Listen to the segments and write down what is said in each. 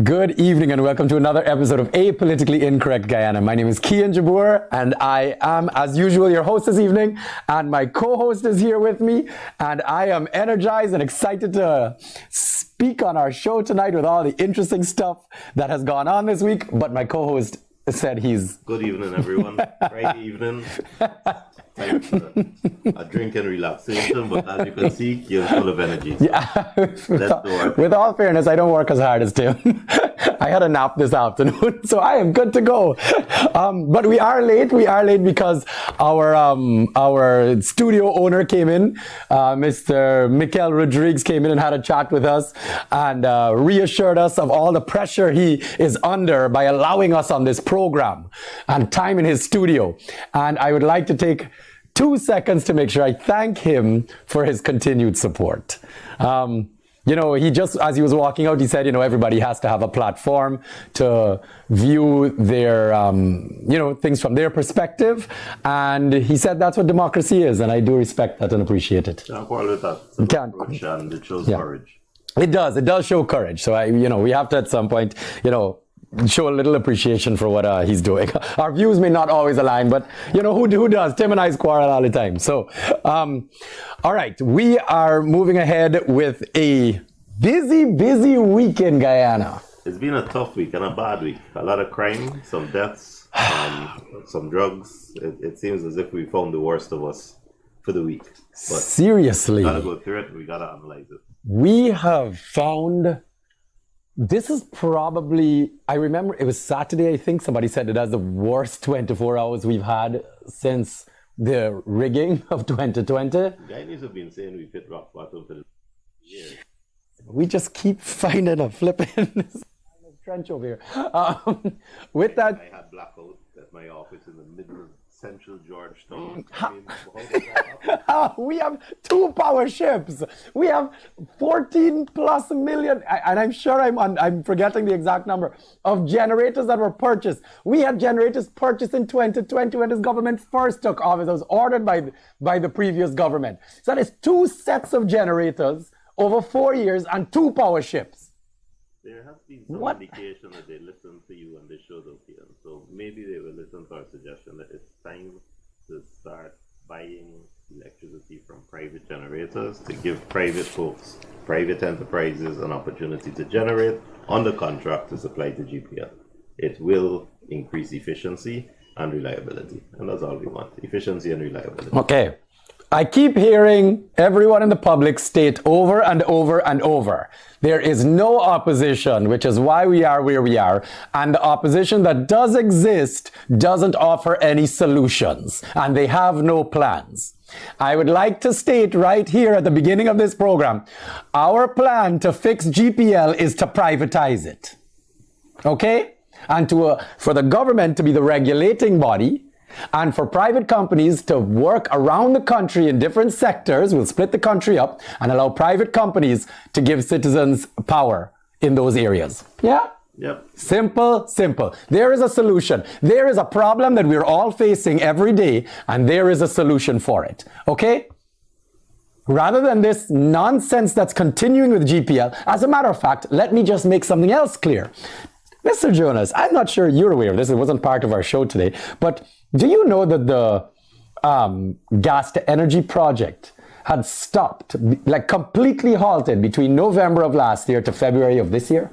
Good evening and welcome to another episode of Apolitically Incorrect Guyana. My name is Kian Jabour and I am, as usual, your host this evening, and my co-host is here with me, and I am energized and excited to speak on our show tonight with all the interesting stuff that has gone on this week, but my co-host said he's... Good evening, everyone. Friday evening. Time for a drink and relaxation, but as you can see, you're full of energy. So Yeah, let's with all fairness, I don't work as hard as Tim. I had a nap this afternoon, so I am good to go. But we are late. We are late because our studio owner came in. Mr. Mikel Rodriguez came in and had a chat with us and reassured us of all the pressure he is under by allowing us on this program and time in his studio. And I would like to take 2 seconds to make sure I thank him for his continued support. You know, he just, as he was walking out, he said, you know, everybody has to have a platform to view their, you know, things from their perspective. And he said that's what democracy is. And I do respect that and appreciate it. can't quarrel with that. And it shows courage. It does show courage. So, we have to at some point, show a little appreciation for what he's doing. Our views may not always align, but who does? Tim and I quarrel all the time. So, all right, we are moving ahead with a busy week in Guyana. It's been a tough week and a bad week. A lot of crime, some deaths, some drugs. It seems as if we found the worst of us for the week. But seriously, we gotta go through it. We gotta analyze it. We have found. This is probably, I remember it was Saturday, I think somebody said it as the worst 24 hours we've had since the rigging of 2020. Guyanese have been saying we've hit rock bottom for the years. We just keep finding a flipping trench over here. With that... I had blackout at my office in the middle of Central Georgetown. I mean, how did that happen? We have 2 power ships. We have 14 plus million, and I'm sure I'm forgetting the exact number of generators that were purchased. We had generators purchased in 2020 when this government first took office. It was ordered by the previous government. So that is 2 sets of generators over 4 years and 2 power ships. There has been some indication that they listened to you and they showed up here. So maybe they will listen to our suggestion that it's time to start buying electricity from private generators to give private folks, private enterprises an opportunity to generate under contract to supply to GPL. It will increase efficiency and reliability. And that's all we want, efficiency and reliability. Okay. I keep hearing everyone in the public state over and over and over, there is no opposition, which is why we are where we are. And the opposition that does exist doesn't offer any solutions, and they have no plans. I would like to state right here at the beginning of this program, our plan to fix GPL is to privatize it. Okay? And for the government to be the regulating body, and for private companies to work around the country in different sectors. We'll split the country up and allow private companies to give citizens power in those areas. Yeah? Yep. Simple. There is a solution. There is a problem that we're all facing every day, and there is a solution for it. Okay? Rather than this nonsense that's continuing with GPL, as a matter of fact, let me just make something else clear. Mr. Jonas, I'm not sure you're aware of this. It wasn't part of our show today, but do you know that the gas to energy project had stopped, like completely halted between November of last year to February of this year?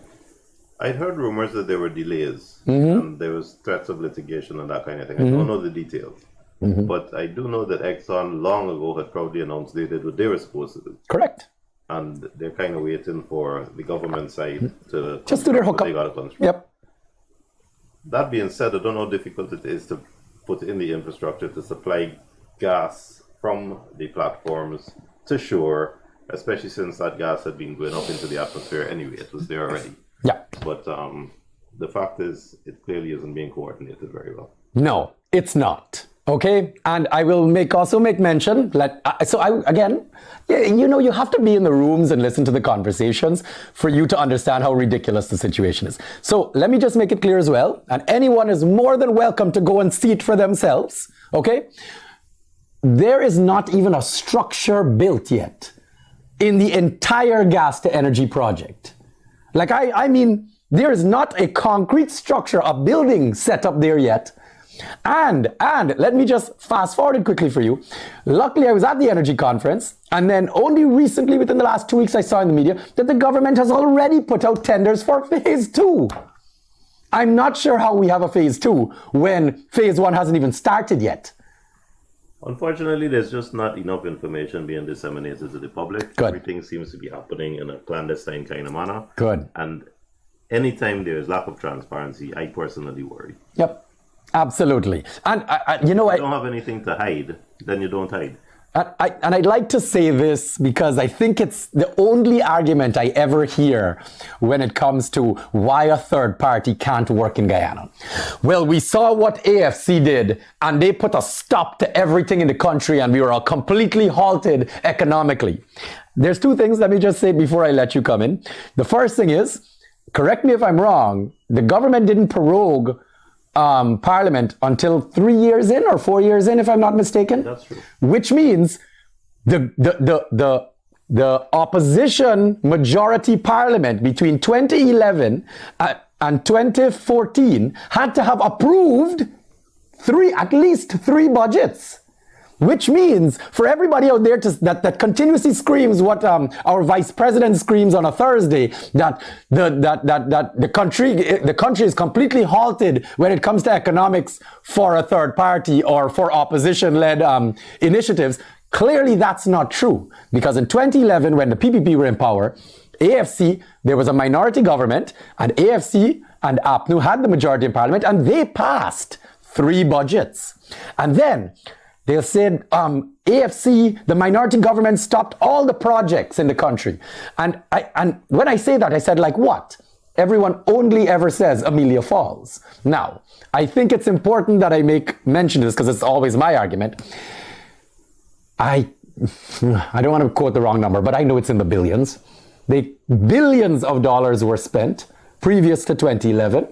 I'd heard rumors that there were delays and there was threats of litigation and that kind of thing. I don't know the details, but I do know that Exxon long ago had probably announced they did what they were supposed to do. Correct. And they're kind of waiting for the government side to just do their hookup. They got to construct. Yep. That being said, I don't know how difficult it is to put in the infrastructure to supply gas from the platforms to shore, especially since that gas had been going up into the atmosphere anyway. It was there already. Yeah. But the fact is, it clearly isn't being coordinated very well. No, it's not. Okay, and I will also make mention, you have to be in the rooms and listen to the conversations for you to understand how ridiculous the situation is. So let me just make it clear as well, and anyone is more than welcome to go and see it for themselves, okay? There is not even a structure built yet in the entire gas to energy project. Like, I mean, There is not a concrete structure, a building set up there yet. And let me just fast forward it quickly for you. Luckily, I was at the energy conference, and then only recently, within the last 2 weeks, I saw in the media that the government has already put out tenders for phase 2. I'm not sure how we have a phase 2 when phase 1 hasn't even started yet. Unfortunately, there's just not enough information being disseminated to the public. Good. Everything seems to be happening in a clandestine kind of manner. Good. And anytime there is lack of transparency, I personally worry. Yep. Absolutely. And you know, if you don't have anything to hide, then you don't hide. And I'd like to say this because I think it's the only argument I ever hear when it comes to why a third party can't work in Guyana. Well, we saw what AFC did, and they put a stop to everything in the country, and we were all completely halted economically. There's two things, let me just say before I let you come in. The first thing is, correct me if I'm wrong, the government didn't prorogue Parliament until 3 years in or 4 years in, if I'm not mistaken. That's true. Which means the opposition majority Parliament between 2011 and 2014 had to have approved at least three budgets. Which means for everybody out there that continuously screams what our vice president screams on a Thursday, that the country is completely halted when it comes to economics for a third party or for opposition-led initiatives. Clearly, that's not true, because in 2011, when the PPP were in power, AFC, there was a minority government, and AFC and APNU had the majority in Parliament, and they passed three budgets. And then they said AFC, the minority government, stopped all the projects in the country. And when I say that, I said, like what? Everyone only ever says Amelia Falls. Now, I think it's important that I mention this because it's always my argument. I don't want to quote the wrong number, but I know it's in the billions. Billions of dollars were spent previous to 2011.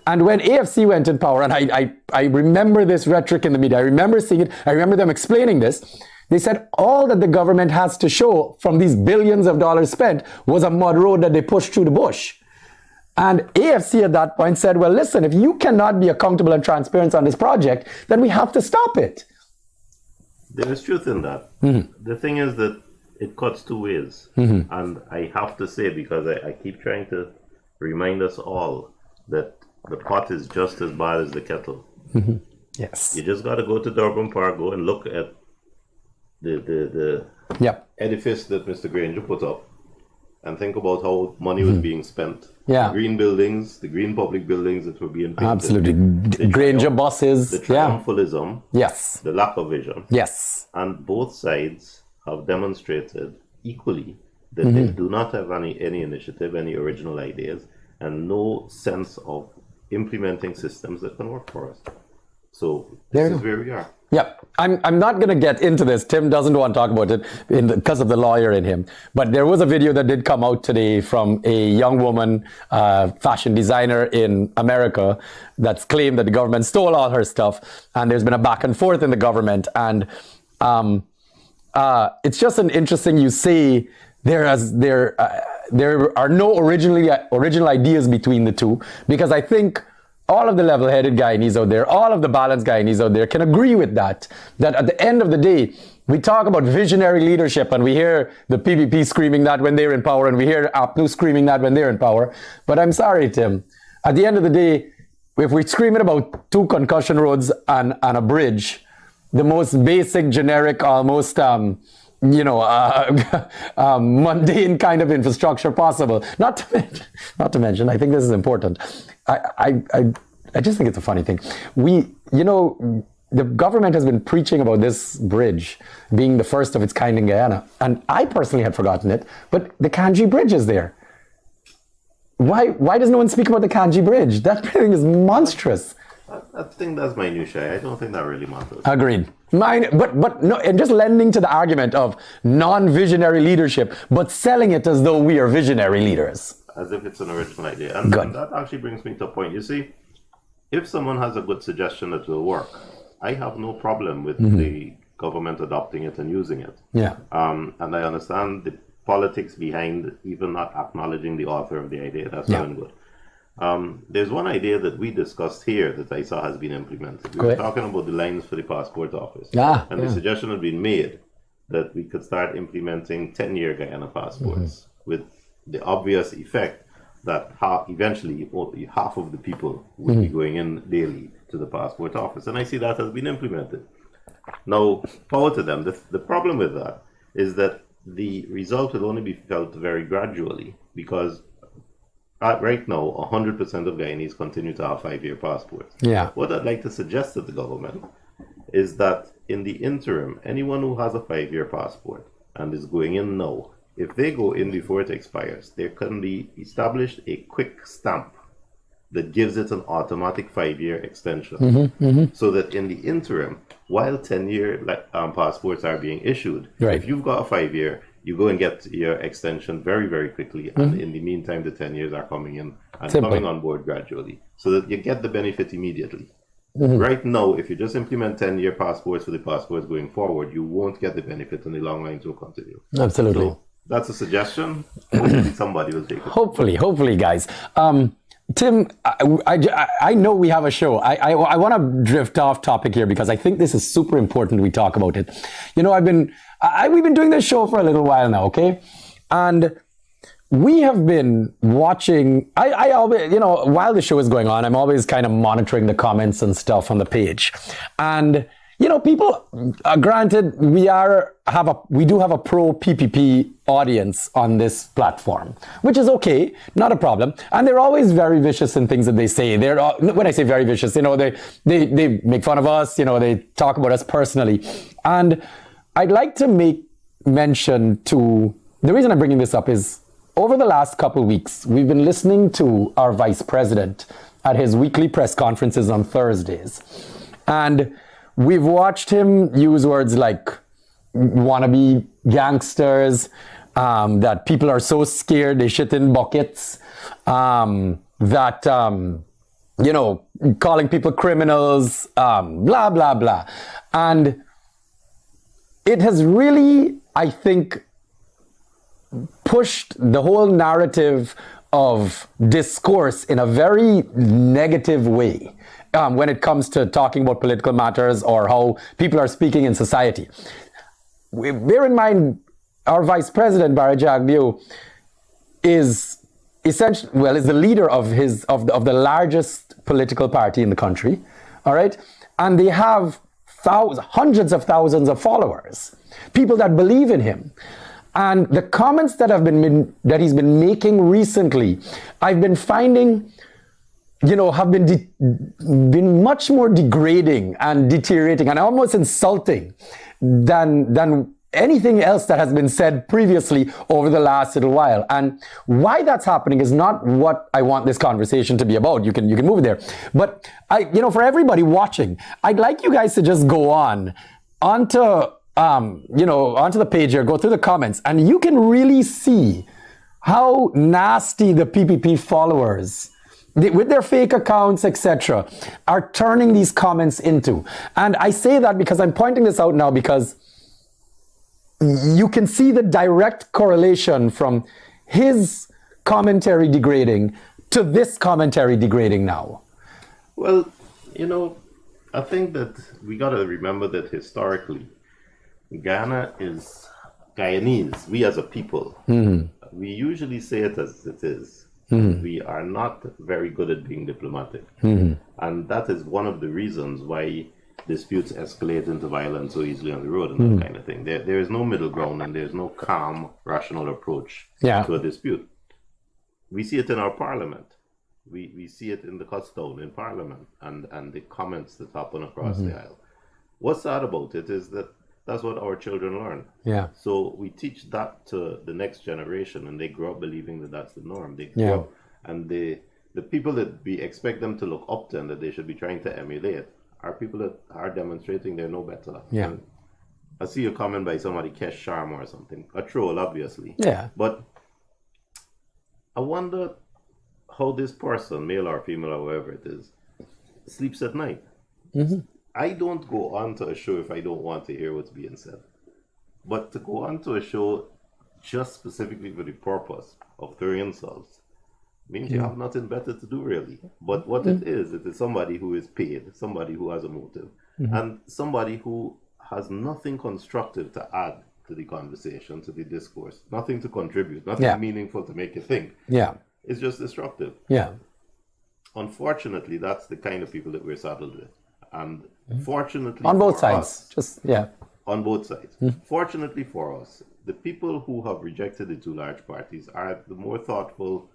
And when AFC went in power, and I remember this rhetoric in the media, I remember seeing it, I remember them explaining this, they said all that the government has to show from these billions of dollars spent was a mud road that they pushed through the bush. And AFC at that point said, well, listen, if you cannot be accountable and transparent on this project, then we have to stop it. There is truth in that. Mm-hmm. The thing is that it cuts two ways. Mm-hmm. And I have to say, because I keep trying to remind us all that the pot is just as bad as the kettle. Mm-hmm. Yes. You just got to go to Durban Park, go and look at the edifice that Mr. Granger put up, and think about how money was being spent. Yeah. The green buildings, the green public buildings that were being painted. Absolutely. Granger buses. The triumphalism. Yes. The lack of vision. Yes. And both sides have demonstrated equally that they do not have any initiative, any original ideas, and no sense of implementing systems that can work for us. So this is where we are. Yep. I'm not going to get into this. Tim doesn't want to talk about it because of the lawyer in him. But there was a video that did come out today from a young woman, fashion designer in America, that's claimed that the government stole all her stuff. And there's been a back and forth in the government. And it's just an interesting, you say there are no original ideas between the two, because I think all of the level-headed Guyanese out there, all of the balanced Guyanese out there can agree with that at the end of the day, we talk about visionary leadership, and we hear the PPP screaming that when they're in power, and we hear APNU screaming that when they're in power. But I'm sorry, Tim, at the end of the day, if we're screaming about 2 concussion roads and a bridge, the most basic, generic, almost mundane kind of infrastructure possible. Not to mention, I think this is important. I just think it's a funny thing. The government has been preaching about this bridge being the first of its kind in Guyana, and I personally had forgotten it, but the Kanji Bridge is there. Why does no one speak about the Kanji Bridge? That thing is monstrous. I think that's minutiae. I don't think that really matters. Agreed. But no, and just lending to the argument of non-visionary leadership, but selling it as though we are visionary leaders. As if it's an original idea. And that actually brings me to a point. You see, if someone has a good suggestion that will work, I have no problem with the government adopting it and using it. Yeah. And I understand the politics behind even not acknowledging the author of the idea. That's well and good. There's one idea that we discussed here that I saw has been implemented. We Go were ahead. talking about the lines for the passport office. And Yeah. the suggestion had been made that we could start implementing 10-year Guyana passports with the obvious effect that eventually half of the people would be going in daily to the passport office. And I see that has been implemented. Now, power to them. The problem with that is that the result will only be felt very gradually because right now, 100% of Guyanese continue to have 5-year passports. Yeah. What I'd like to suggest to the government is that in the interim, anyone who has a 5-year passport and is going in now, if they go in before it expires, there can be established a quick stamp that gives it an automatic 5-year extension. So that in the interim, while 10-year passports are being issued, Right. if you've got a 5-year, you go and get your extension very, very quickly. And in the meantime, the 10 years are coming in and Simple. coming on board gradually so that you get the benefit immediately. Right now, if you just implement 10-year passports for the passports going forward, you won't get the benefit and the long lines will continue. Absolutely. So that's a suggestion. Hopefully somebody will take it. Hopefully, guys. Tim, I know we have a show. I want to drift off topic here because I think this is super important we talk about it. You know, we've been doing this show for a little while now, okay? And we have been watching, I always, you know, while the show is going on, I'm always kind of monitoring the comments and stuff on the page. And, you know, people, granted, we do have a pro PPP audience on this platform, which is okay, not a problem. And they're always very vicious in things that they say. When I say very vicious, you know, they make fun of us, you know, they talk about us personally. And I'd like to make mention to, the reason I'm bringing this up is, over the last couple of weeks, we've been listening to our vice president at his weekly press conferences on Thursdays. And we've watched him use words like wannabe gangsters, that people are so scared they shit in buckets, you know, calling people criminals, blah, blah, blah. And it has really, I think, pushed the whole narrative of discourse in a very negative way when it comes to talking about political matters or how people are speaking in society. Bear in mind, our vice president, Barry Jagdeo, is essentially, well, is the leader of the largest political party in the country, all right? And they have hundreds of thousands of followers, people that believe in him. And the comments that he's been making recently, I've been finding, you know, have been much more degrading and deteriorating and almost insulting than anything else that has been said previously over the last little while. And why that's happening is not what I want this conversation to be about. You can move it there. But you know, for everybody watching, I'd like you guys to just go onto the page here, go through the comments, and you can really see how nasty the PPP followers, with their fake accounts, etc., are turning these comments into. And I say that because I'm pointing this out now because you can see the direct correlation from his commentary degrading to this commentary degrading now. Well, you know, I think that we got to remember that historically, Guyanese, we as a people, we usually say it as it is. We are not very good at being diplomatic. And that is one of the reasons why disputes escalate into violence so easily on the road and that kind of thing. There is no middle ground and there's no calm, rational approach to a dispute. We see it in our parliament. We see it in the custode in parliament and the comments that happen across the aisle. What's sad about it is that that's what our children learn. Yeah. So we teach that to the next generation, and they grow up believing that that's the norm. They grow up, and the people that we expect them to look up to and that they should be trying to emulate are people that are demonstrating they're no better. Yeah. And I see a comment by somebody, Kesh Sharma or something, a troll, obviously. Yeah. But I wonder how this person, male or female or whoever it is, sleeps at night. I don't go on to a show if I don't want to hear what's being said. But to go on to a show just specifically for the purpose of throwing insults means you have nothing better to do, really. But what it is somebody who is paid, somebody who has a motive, and somebody who has nothing constructive to add to the conversation, to the discourse, nothing to contribute, nothing meaningful to make you think. Yeah. It's just destructive. Yeah. Unfortunately, that's the kind of people that we're saddled with. And fortunately on both for sides, us, on both sides. Fortunately for us, the people who have rejected the two large parties are the more thoughtful,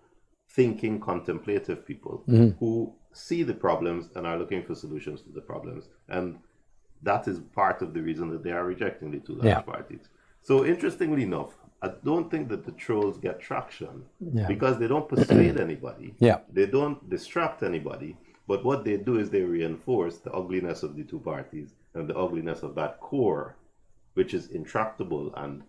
thinking, contemplative people who see the problems and are looking for solutions to the problems. And that is part of the reason that they are rejecting the two large parties. So interestingly enough, I don't think that the trolls get traction because they don't persuade anybody. They don't distract anybody. But what they do is they reinforce the ugliness of the two parties and the ugliness of that core, which is intractable and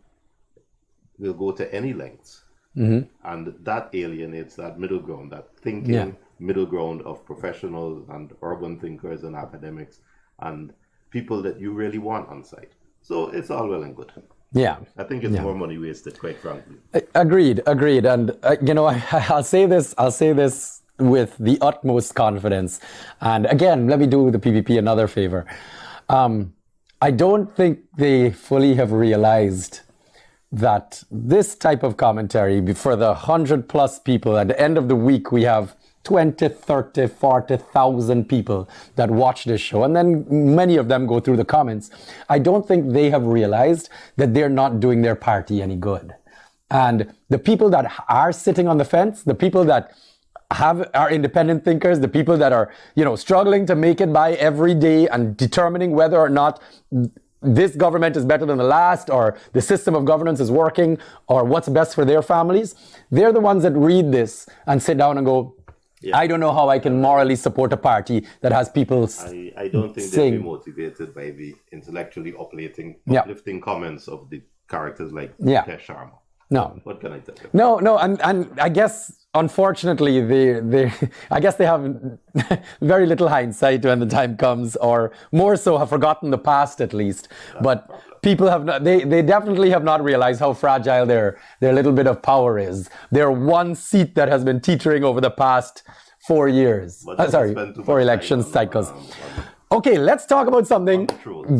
will go to any lengths. And that alienates that middle ground, that thinking middle ground of professionals and urban thinkers and academics and people that you really want on site. So it's all well and good. Yeah. I think it's more money wasted, quite frankly. Agreed. And, I'll say this with the utmost confidence. And again, let me do the PPP another favor. I don't think they fully have realized that this type of commentary for the 100+ people, at the end of the week, we have 20, 30, 40,000 people that watch this show. And then many of them go through the comments. I don't think they have realized that they're not doing their party any good. And the people that are sitting on the fence, the people that are independent thinkers, the people that are, struggling to make it by every day and determining whether or not this government is better than the last, or the system of governance is working, or what's best for their families, they're the ones that read this and sit down and go, I don't know how I can morally support a party that has people I don't think they'll be motivated by the intellectually uplifting comments of the characters like Kesh Sharma. No. What can I tell you? No, and I guess, unfortunately, they have very little hindsight when the time comes, or more so have forgotten the past at least. But people have not, they definitely have not realized how fragile their little bit of power is. Their one seat that has been teetering over the past 4 years. 4 election cycles. Okay, let's talk about something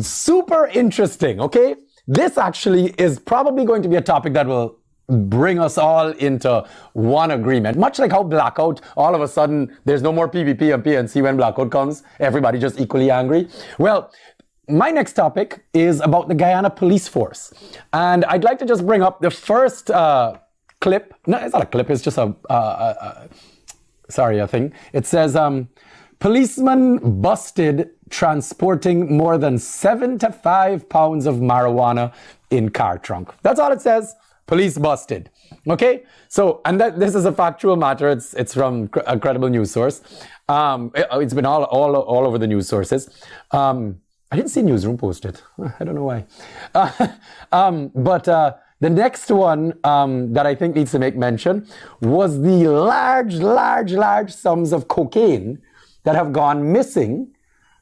super interesting, okay? This actually is probably going to be a topic that will bring us all into one agreement. Much like how blackout, all of a sudden, there's no more PPP and PNC when blackout comes. Everybody just equally angry. Well, my next topic is about the Guyana police force. And I'd like to just bring up the first clip. No, it's not a clip. It's just a thing. It says, policeman busted transporting more than 75 pounds of marijuana in car trunk. That's all it says. Police busted. Okay? So, and this is a factual matter. It's from a credible news source. It's been all over the news sources. I didn't see Newsroom post it. I don't know why. But the next one that I think needs to make mention was the large sums of cocaine that have gone missing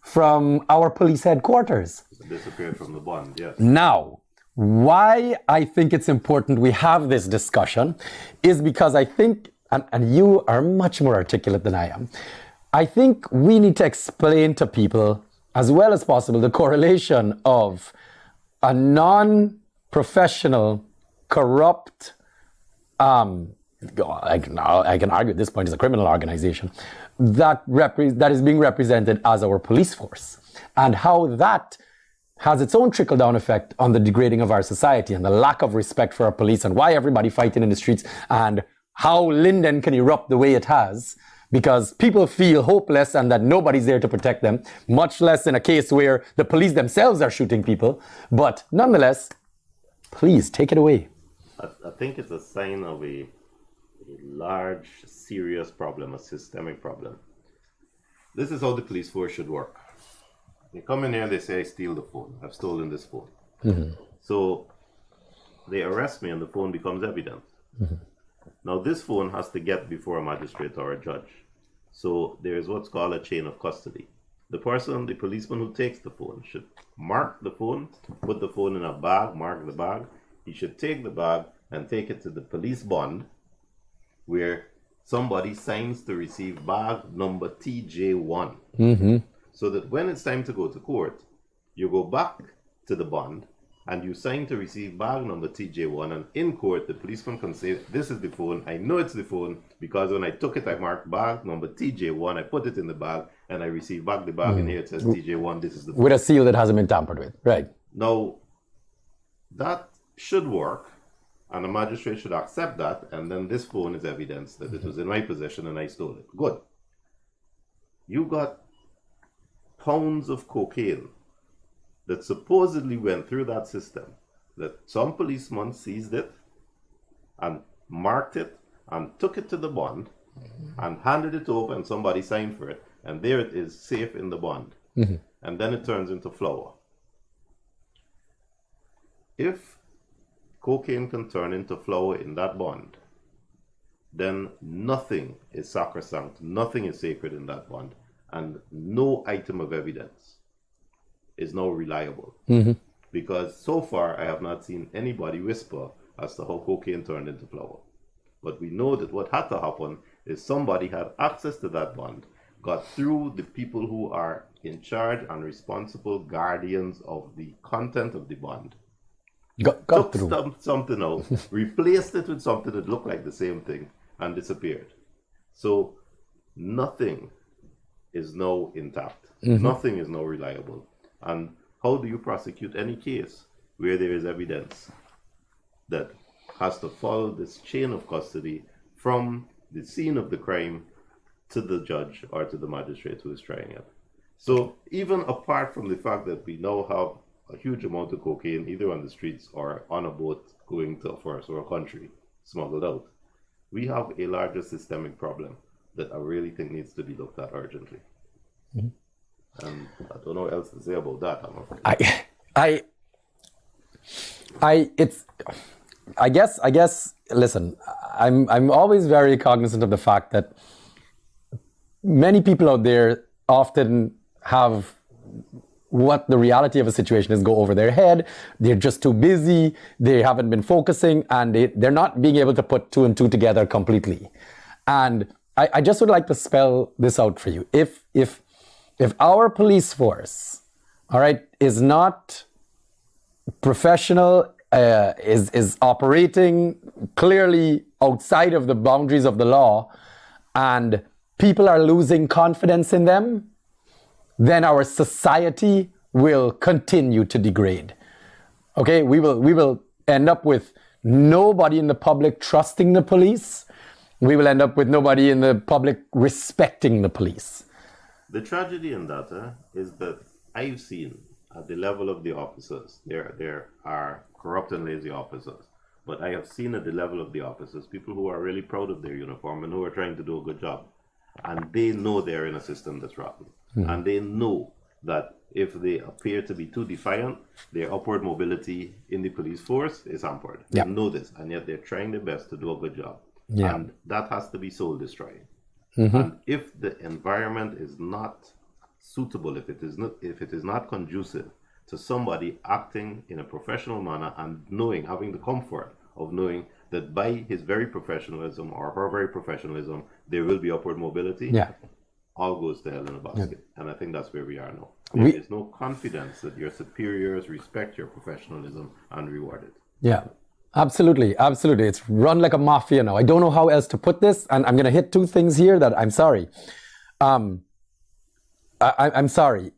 from our police headquarters. Disappeared from the bond, yes. Now, why I think it's important we have this discussion is because I think, and you are much more articulate than I am, I think we need to explain to people as well as possible the correlation of a non-professional, corrupt, I can argue at this point is a criminal organization that is being represented as our police force, and how that has its own trickle-down effect on the degrading of our society and the lack of respect for our police, and why everybody fighting in the streets, and how Linden can erupt the way it has because people feel hopeless and that nobody's there to protect them, much less in a case where the police themselves are shooting people. But nonetheless, please take it away. I think it's a sign of a large, serious problem, a systemic problem. This is how the police force should work. They come in here and they say, I steal the phone. I've stolen this phone. So they arrest me and the phone becomes evidence. Now this phone has to get before a magistrate or a judge. So there is what's called a chain of custody. The policeman who takes the phone should mark the phone, put the phone in a bag, mark the bag. He should take the bag and take it to the police bond, where somebody signs to receive bag number TJ1. So that when it's time to go to court, you go back to the bond and you sign to receive bag number TJ1, and in court the policeman can say, this is the phone, I know it's the phone because when I took it I marked bag number TJ1, I put it in the bag and I received back the bag and here it says TJ1, this is the phone. With a seal that hasn't been tampered with, right? Now, that should work and the magistrate should accept that, and then this phone is evidence that it was in my possession and I stole it. Good. You got pounds of cocaine that supposedly went through that system, that some policeman seized it and marked it and took it to the bond and handed it over and somebody signed for it, and there it is safe in the bond. And then it turns into flour. If cocaine can turn into flour in that bond, then nothing is sacrosanct, nothing is sacred in that bond, and no item of evidence is now reliable. Because so far I have not seen anybody whisper as to how cocaine turned into flour. But we know that what had to happen is somebody had access to that bond, got through the people who are in charge and responsible guardians of the content of the bond, took something out, replaced it with something that looked like the same thing, and disappeared. So nothing is now intact. Nothing is now reliable. And how do you prosecute any case where there is evidence that has to follow this chain of custody from the scene of the crime to the judge or to the magistrate who is trying it? So even apart from the fact that we now have a huge amount of cocaine either on the streets or on a boat going to a first world country smuggled out, we have a larger systemic problem that I really think needs to be looked at urgently. And I don't know what else to say about that, I'm afraid. I guess, listen, I'm always very cognizant of the fact that many people out there often have what the reality of a situation is go over their head. They're just too busy. They haven't been focusing, and they're not being able to put two and two together completely. And I just would like to spell this out for you. If our police force, all right, is not professional, is operating clearly outside of the boundaries of the law, and people are losing confidence in them, then our society will continue to degrade. Okay, we will end up with nobody in the public trusting the police. We will end up with nobody in the public respecting the police. The tragedy in that is that I've seen at the level of the officers, there are corrupt and lazy officers, but I have seen at the level of the officers people who are really proud of their uniform and who are trying to do a good job. And they know they're in a system that's rotten. And they know that if they appear to be too defiant, their upward mobility in the police force is hampered. They know this, and yet they're trying their best to do a good job. And that has to be soul destroying. And if the environment is not suitable, if it is not conducive to somebody acting in a professional manner and having the comfort of knowing that by his very professionalism or her very professionalism, there will be upward mobility, all goes to hell in a basket. And I think that's where we are now. There is no confidence that your superiors respect your professionalism and reward it. Yeah, absolutely. It's run like a mafia now. I don't know how else to put this, and I'm going to hit two things here that I'm sorry. I'm sorry.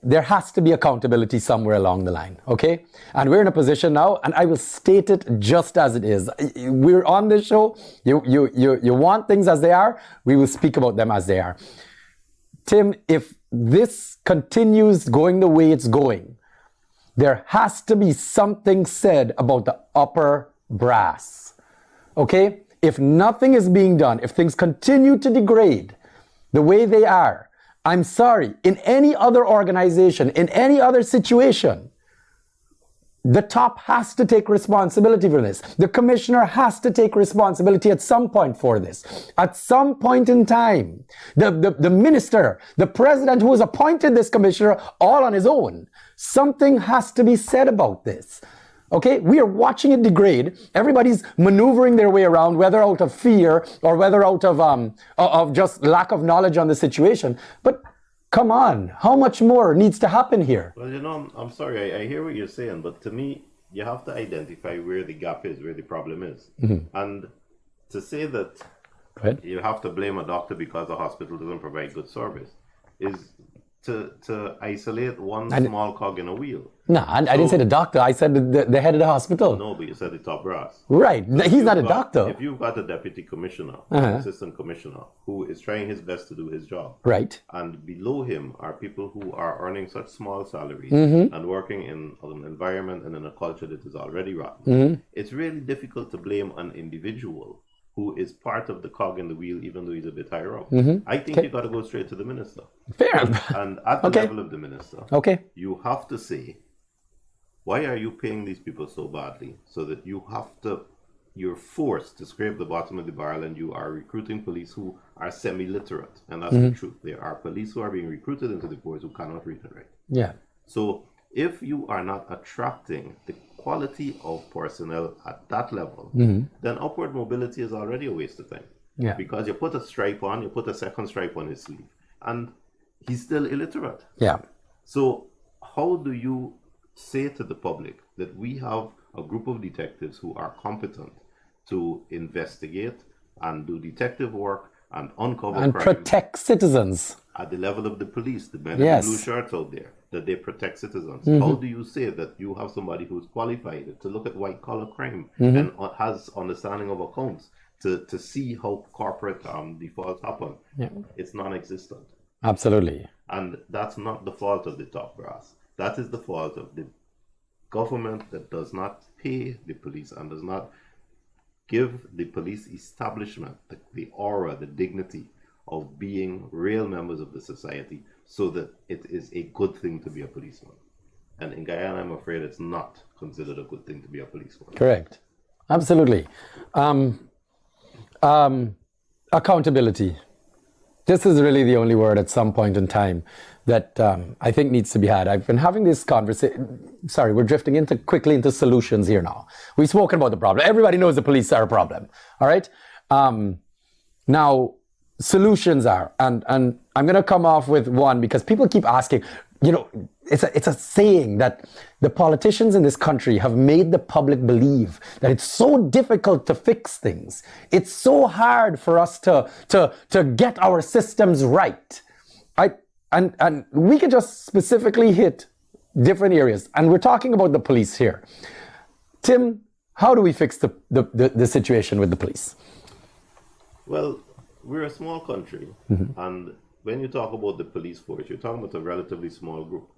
There has to be accountability somewhere along the line, okay? And we're in a position now, and I will state it just as it is. We're on this show. You want things as they are, we will speak about them as they are. Tim, if this continues going the way it's going, there has to be something said about the upper brass, okay? If nothing is being done, if things continue to degrade the way they are, I'm sorry, in any other organization, in any other situation, the top has to take responsibility for this. The commissioner has to take responsibility at some point for this. At some point in time, the minister, the president who has appointed this commissioner all on his own, something has to be said about this. Okay, we are watching it degrade. Everybody's maneuvering their way around, whether out of fear or whether out of just lack of knowledge on the situation. But come on, how much more needs to happen here? Well, I'm sorry, I hear what you're saying, but to me, you have to identify where the gap is, where the problem is. And to say that you have to blame a doctor because the hospital doesn't provide good service is to isolate one small cog in a wheel. No, I didn't say the doctor. I said the head of the hospital. No, but you said the top brass. Right. So he's not a doctor. If you've got a deputy commissioner, assistant commissioner, who is trying his best to do his job, right, and below him are people who are earning such small salaries and working in an environment and in a culture that is already rotten, it's really difficult to blame an individual who is part of the cog in the wheel, even though he's a bit higher up. I think you got to go straight to the minister. Fair. And at the level of the minister, you have to say, why are you paying these people so badly? So that you're forced to scrape the bottom of the barrel, and you are recruiting police who are semi-literate. And that's the truth. There are police who are being recruited into the force who cannot read and write. Yeah. So if you are not attracting the quality of personnel at that level, then upward mobility is already a waste of time. Yeah. Because you put a stripe on, you put a second stripe on his sleeve, and he's still illiterate. Yeah. So how do you say to the public that we have a group of detectives who are competent to investigate and do detective work and uncover and crime protect citizens at the level of the police, the men in the blue shirts out there, that they protect citizens? How do you say that you have somebody who's qualified to look at white collar crime and has understanding of accounts to see how corporate defaults happen? It's non-existent. Absolutely. And that's not the fault of the top brass. That is the fault of the government that does not pay the police and does not give the police establishment the aura, the dignity of being real members of the society, so that it is a good thing to be a policeman. And in Guyana, I'm afraid it's not considered a good thing to be a policeman. Correct. Absolutely. Accountability. This is really the only word at some point in time that I think needs to be had. I've been having this conversation. Sorry, we're drifting quickly into solutions here now. We've spoken about the problem. Everybody knows the police are a problem. All right. Now, solutions are, and I'm going to come off with one because people keep asking. It's a saying that the politicians in this country have made the public believe that it's so difficult to fix things. It's so hard for us to get our systems right. And we could just specifically hit different areas. And we're talking about the police here. Tim, how do we fix the situation with the police? Well, we're a small country, and when you talk about the police force, you're talking about a relatively small group.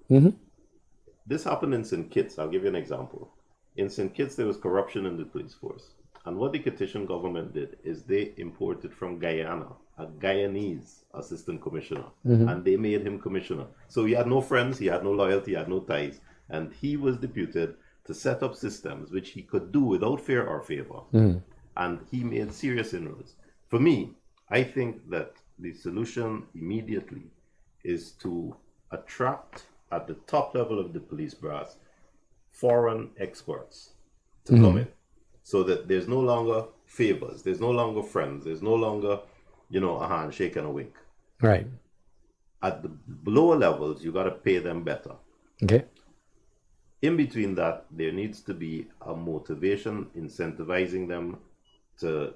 This happened in St. Kitts. I'll give you an example. In St. Kitts, there was corruption in the police force. And what the Kittitian government did is they imported from Guyana a Guyanese assistant commissioner, and they made him commissioner. So he had no friends, he had no loyalty, he had no ties, and he was deputed to set up systems which he could do without fear or favor. And he made serious inroads. For me, I think that the solution immediately is to attract at the top level of the police brass foreign experts to come in, so that there's no longer favors, there's no longer friends, there's no longer, a handshake and a wink. Right. At the lower levels, you got to pay them better. Okay. In between that, there needs to be a motivation incentivizing them to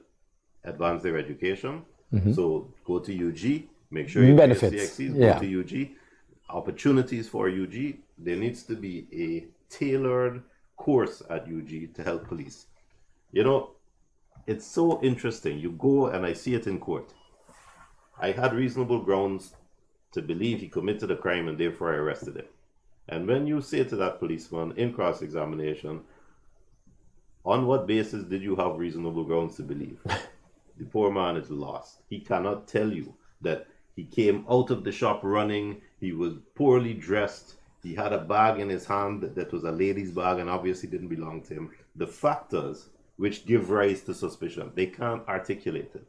advance their education. So go to UG, make sure you benefits. CXCs, go to UG. Opportunities for UG. There needs to be a tailored course at UG to help police. It's so interesting. You go, and I see it in court. I had reasonable grounds to believe he committed a crime, and therefore I arrested him. And when you say to that policeman in cross-examination, on what basis did you have reasonable grounds to believe? The poor man is lost. He cannot tell you that he came out of the shop running, he was poorly dressed, he had a bag in his hand that was a lady's bag and obviously didn't belong to him. The factors which give rise to suspicion, they can't articulate it.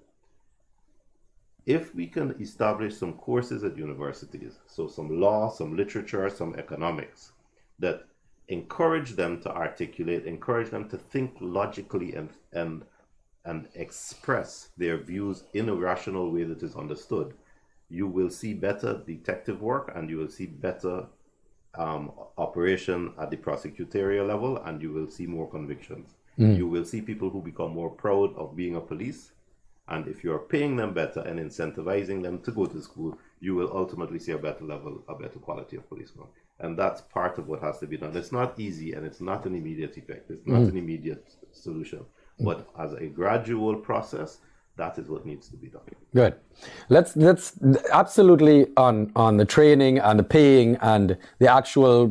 If we can establish some courses at universities, so some law, some literature, some economics, that encourage them to articulate, encourage them to think logically and express their views in a rational way that is understood, you will see better detective work and you will see better operation at the prosecutorial level, and you will see more convictions. You will see people who become more proud of being a police, and if you are paying them better and incentivizing them to go to school, you will ultimately see a better level, a better quality of police work. And that's part of what has to be done. It's not easy and it's not an immediate effect. It's not an immediate solution. But as a gradual process, that is what needs to be done. Good. Let's absolutely on the training and the paying and the actual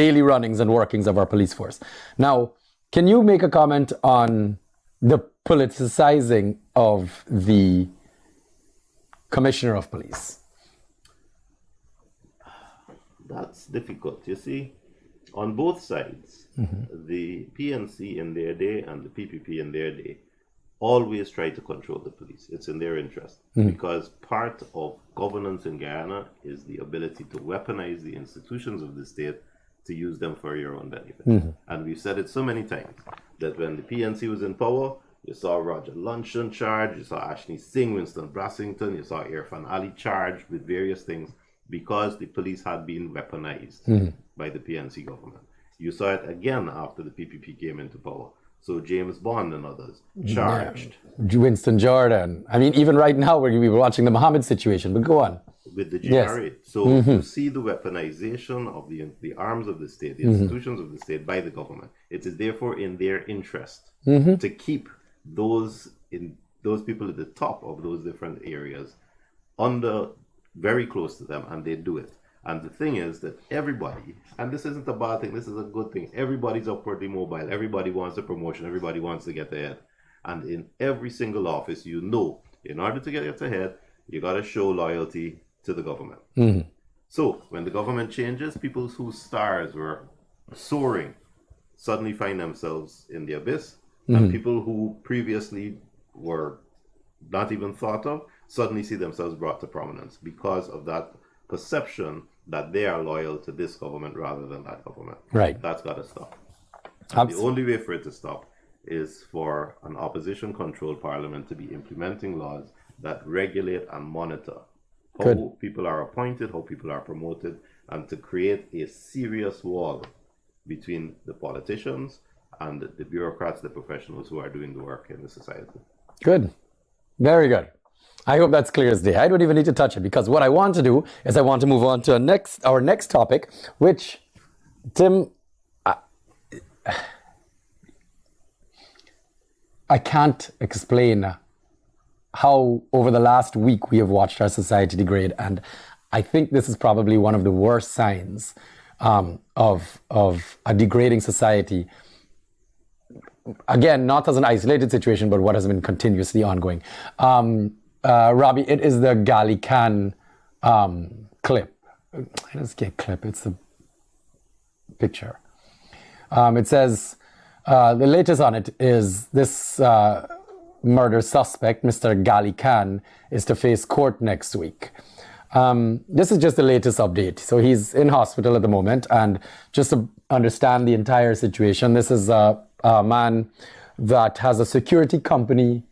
daily runnings and workings of our police force. Now, can you make a comment on the politicizing of the commissioner of police? That's difficult. You see, on both sides, the PNC in their day and the PPP in their day always try to control the police. It's in their interest because part of governance in Guyana is the ability to weaponize the institutions of the state to use them for your own benefit. And we've said it so many times that when the PNC was in power, you saw Roger Luncheon charged, you saw Ashley Singh, Winston Brassington, you saw Irfan Ali charged with various things because the police had been weaponized by the PNC government. You saw it again after the PPP came into power. So James Bond and others charged. Yeah. Winston Jordan. I mean, even right now we were watching the Mohammed situation, but go on. With the GRA. Yes. So you see the weaponization of the arms of the state, the institutions of the state by the government. It is therefore in their interest to keep those people at the top of those different areas under very close to them, and they do it. And the thing is that everybody, and this isn't a bad thing, this is a good thing, everybody's upwardly mobile, everybody wants a promotion, everybody wants to get ahead. And in every single office, you know, in order to get ahead, you got to show loyalty to the government. So when the government changes, people whose stars were soaring suddenly find themselves in the abyss, and people who previously were not even thought of suddenly see themselves brought to prominence because of that perception that they are loyal to this government rather than that government. Right. That's got to stop. The only way for it to stop is for an opposition-controlled parliament to be implementing laws that regulate and monitor how people are appointed, how people are promoted, and to create a serious wall between the politicians and the bureaucrats, the professionals who are doing the work in the society. Good. Very good. I hope that's clear as day. I don't even need to touch it because what I want to do is I want to move on to our next topic, which, Tim, I can't explain how over the last week we have watched our society degrade, and I think this is probably one of the worst signs of a degrading society. Again, not as an isolated situation, but what has been continuously ongoing. Robbie, it is the Gallican clip. I don't get clip, it's the picture. It says, the latest on it is this murder suspect, Mr. Gallican, is to face court next week. This is just the latest update. So he's in hospital at the moment, and just to understand the entire situation, this is a man that has a security company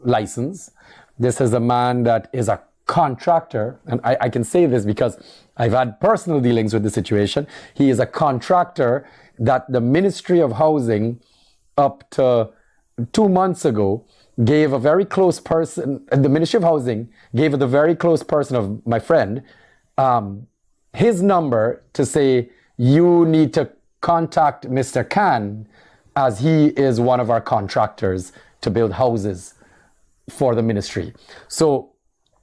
license. This is a man that is a contractor, and I can say this because I've had personal dealings with the situation. He is a contractor that the Ministry of Housing, up to 2 months ago, gave a very close person, the Ministry of Housing gave the very close person of my friend his number to say, you need to contact Mr. Khan, as he is one of our contractors to build houses for the ministry. So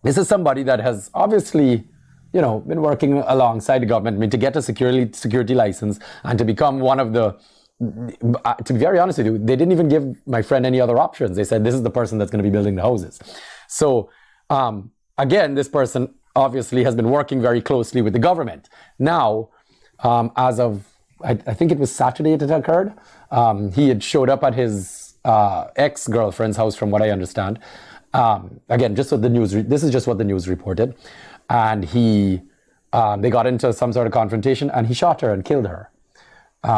this is somebody that has obviously, been working alongside the government. I mean, to get a security license and to become one of the, to be very honest with you, they didn't even give my friend any other options. They said, this is the person that's going to be building the houses. So again, this person obviously has been working very closely with the government. Now, as of, I think it was Saturday it had occurred, he had showed up at his ex-girlfriend's house, from what I understand. Again, just so the news, this is just what the news reported. And he They got into some sort of confrontation, and he shot her and killed her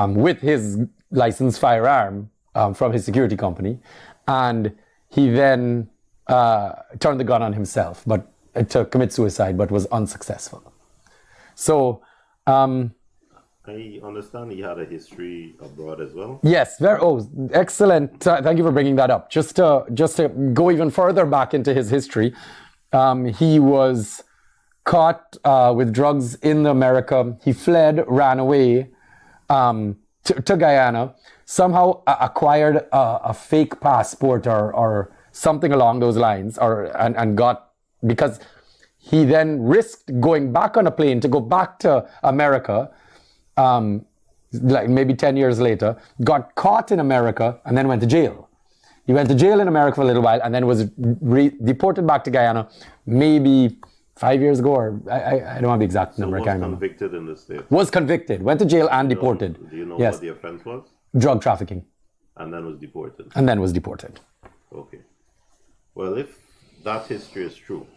with his licensed firearm from his security company. And he then turned the gun on himself, but to commit suicide, but was unsuccessful. So, I understand he had a history abroad as well. yes, excellent. Thank you for bringing that up. Just to go even further back into his history, he was caught with drugs in America. He fled, ran away to Guyana, somehow acquired a fake passport or something along those lines, and got, because he then risked going back on a plane to go back to America, like maybe 10 years later, got caught in America, and then went to jail. He went to jail in America for a little while, and then was deported back to Guyana, maybe 5 years ago, or I don't have the exact number. I can't remember. Convicted in the States. Was convicted, went to jail and deported. Do you know Yes. what the offense was? Drug trafficking. And then was deported. And then was deported. Okay. Well, if that history is true,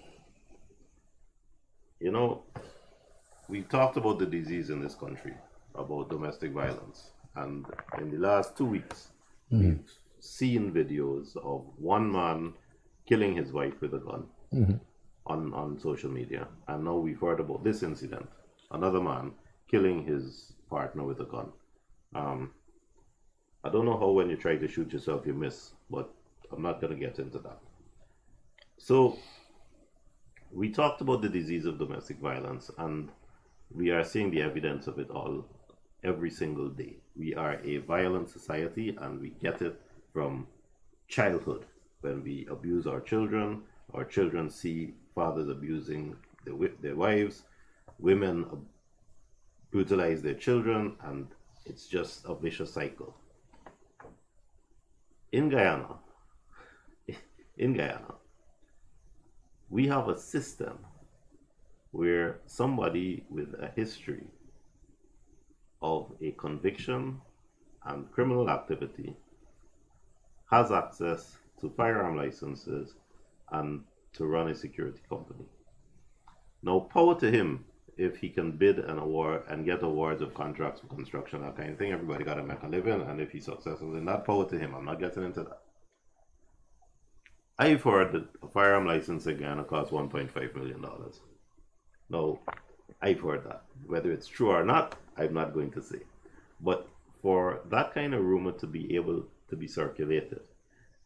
you know, we talked about the disease in this country, about domestic violence. And in the last 2 weeks, we've seen videos of one man killing his wife with a gun on social media. And now we've heard about this incident, another man killing his partner with a gun. I don't know how when you try to shoot yourself you miss, but I'm not going to get into that. So we talked about the disease of domestic violence, and we are seeing the evidence of it all every single day. We are a violent society, and we get it from childhood. When we abuse our children see fathers abusing their wives, women brutalize their children, and it's just a vicious cycle. In Guyana, we have a system where somebody with a history of a conviction and criminal activity has access to firearm licenses and to run a security company. Now, power to him if he can bid an award and get awards of contracts for construction, that kind of thing. Everybody got to make a living, and if he's successful in that, power to him. I'm not getting into that. I've heard that a firearm license in Guyana costs $1.5 million. Now, I've heard that. Whether it's true or not, I'm not going to say. But for that kind of rumor to be able to be circulated,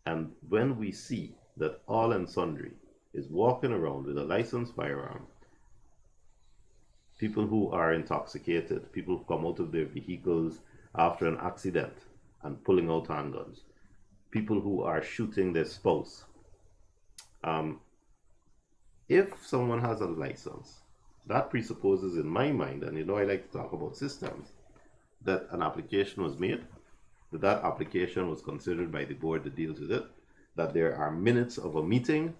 and when we see that all and sundry is walking around with a licensed firearm, people who are intoxicated, people who come out of their vehicles after an accident and pulling out handguns, people who are shooting their spouse. If someone has a license, that presupposes in my mind, and you know I like to talk about systems, that an application was made, that application was considered by the board that deals with it, that there are minutes of a meeting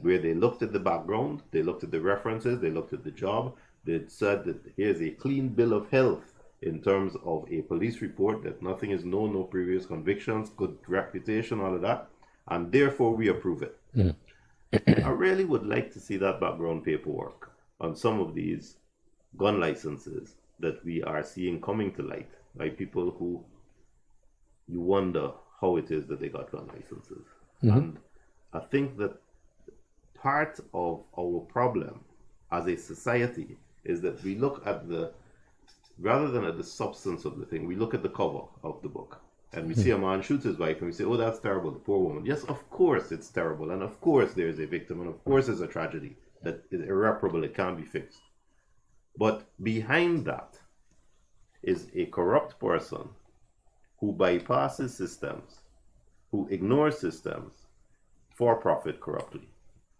where they looked at the background, they looked at the references, they looked at the job, they said that here's a clean bill of health in terms of a police report, that nothing is known, no previous convictions, good reputation, all of that, and therefore we approve it. I really would like to see that background paperwork on some of these gun licenses that we are seeing coming to light by people who you wonder how it is that they got gun licenses. And I think that part of our problem as a society is that we look at rather than at the substance of the thing, we look at the cover of the book. And we see a man shoot his wife and we say, oh, that's terrible, the poor woman. Yes, of course it's terrible. And of course there's a victim. And of course there's a tragedy that is irreparable. It can't be fixed. But behind that is a corrupt person who bypasses systems, who ignores systems for profit corruptly.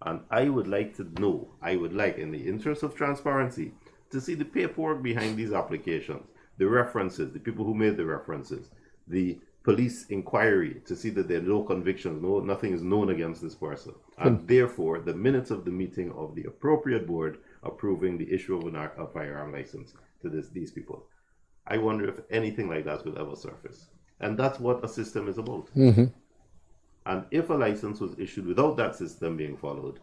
And I would like to know, in the interest of transparency, to see the paperwork behind these applications, the references, the people who made the references, the police inquiry to see that there are no convictions, nothing is known against this person. And therefore, the minutes of the meeting of the appropriate board approving the issue of a firearm license to these people. I wonder if anything like that will ever surface. And that's what a system is about. And if a license was issued without that system being followed,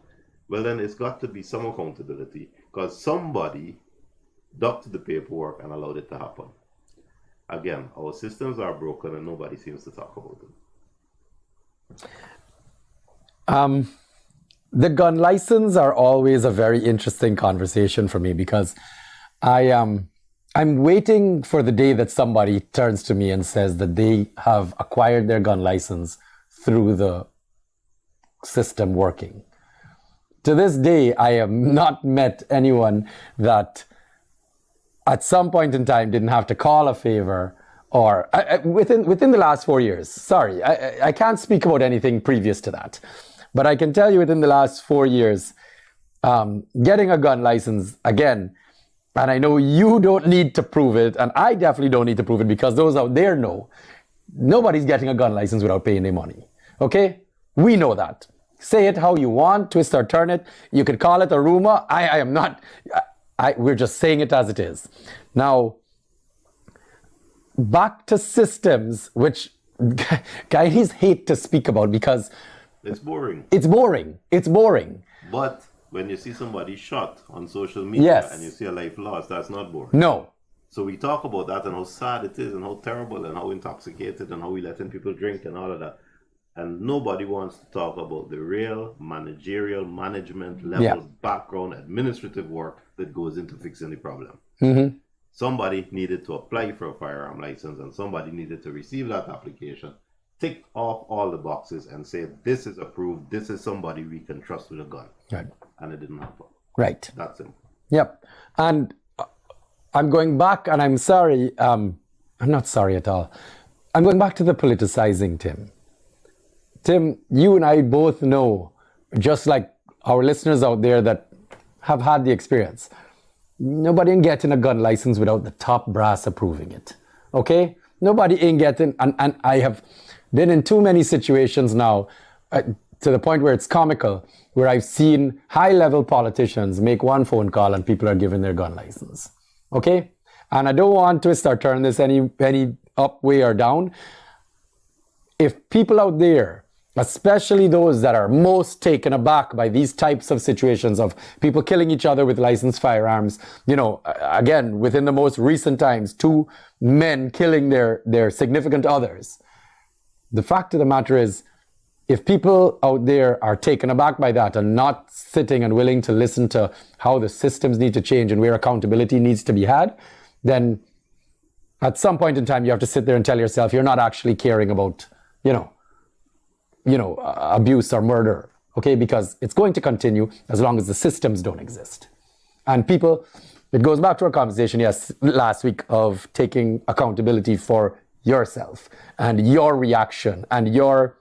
well then it's got to be some accountability, because somebody ducked the paperwork, and allowed it to happen. Again, our systems are broken and nobody seems to talk about them. The gun license are always a very interesting conversation for me because I'm waiting for the day that somebody turns to me and says that they have acquired their gun license through the system working. To this day, I have not met anyone that at some point in time didn't have to call a favor or within the last 4 years. Sorry, I can't speak about anything previous to that. But I can tell you within the last 4 years, getting a gun license, again, and I know you don't need to prove it, and I definitely don't need to prove it because those out there know, nobody's getting a gun license without paying their money, okay? We know that. Say it how you want, twist or turn it. You could call it a rumor. I am not, we're just saying it as it is. Now, back to systems, which guys hate to speak about because it's boring. It's boring. It's boring. But when you see somebody shot on social media Yes. and you see a life lost, that's not boring. No. So we talk about that and how sad it is and how terrible and how intoxicated and how we letting people drink and all of that. And nobody wants to talk about the real managerial, management level, background, administrative work that goes into fixing the problem. Mm-hmm. Somebody needed to apply for a firearm license and somebody needed to receive that application, tick off all the boxes and say, this is approved, this is somebody we can trust with a gun. Right. And it didn't happen. Right. That's simple. Yep. And I'm going back, and I'm sorry, I'm not sorry at all. I'm going back to the politicizing, Tim. Tim, you and I both know, just like our listeners out there that have had the experience, nobody ain't getting a gun license without the top brass approving it. Okay? Nobody ain't getting, and I have been in too many situations now to the point where it's comical, where I've seen high-level politicians make one phone call and people are given their gun license. Okay? And I don't want to start turning this any up, way, or down. If people out there, especially those that are most taken aback by these types of situations of people killing each other with licensed firearms, you know, again, within the most recent times, 2 men killing their significant others. The fact of the matter is, if people out there are taken aback by that and not sitting and willing to listen to how the systems need to change and where accountability needs to be had, then at some point in time, you have to sit there and tell yourself you're not actually caring about, abuse or murder, okay? Because it's going to continue as long as the systems don't exist. And people, it goes back to our conversation, last week of taking accountability for yourself and your reaction and your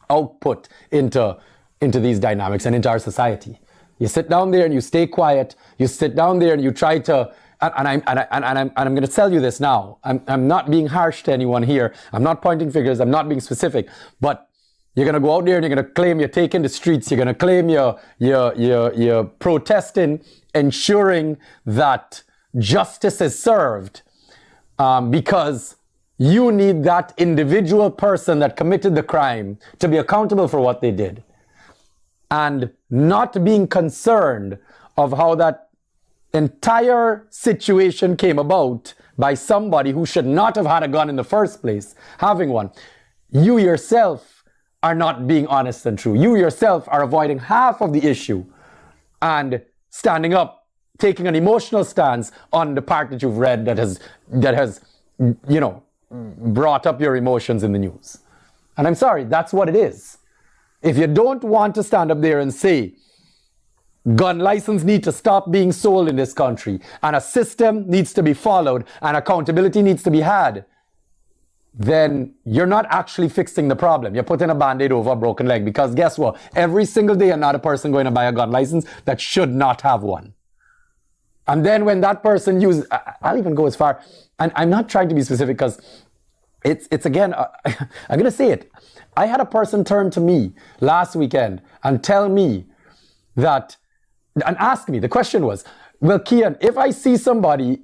output into these dynamics and into our society. You sit down there and you stay quiet. You sit down there and you try to, and I'm going to tell you this now. I'm not being harsh to anyone here. I'm not pointing fingers. I'm not being specific. But you're going to go out there and you're going to claim you're taking the streets. You're going to claim you're protesting, ensuring that justice is served because you need that individual person that committed the crime to be accountable for what they did. And not being concerned of how that entire situation came about by somebody who should not have had a gun in the first place, having one. You yourself are not being honest and true. You yourself are avoiding half of the issue and standing up, taking an emotional stance on the part that you've read that has brought up your emotions in the news. And I'm sorry, that's what it is. If you don't want to stand up there and say, gun license need to stop being sold in this country, and a system needs to be followed, and accountability needs to be had, then you're not actually fixing the problem. You're putting a band-aid over a broken leg, because guess what? Every single day, another person going to buy a gun license that should not have one. And then when that person uses, I'll even go as far, and I'm not trying to be specific because it's again, I'm going to say it. I had a person turn to me last weekend and tell me that, and ask me, the question was, well, Kian, if I see somebody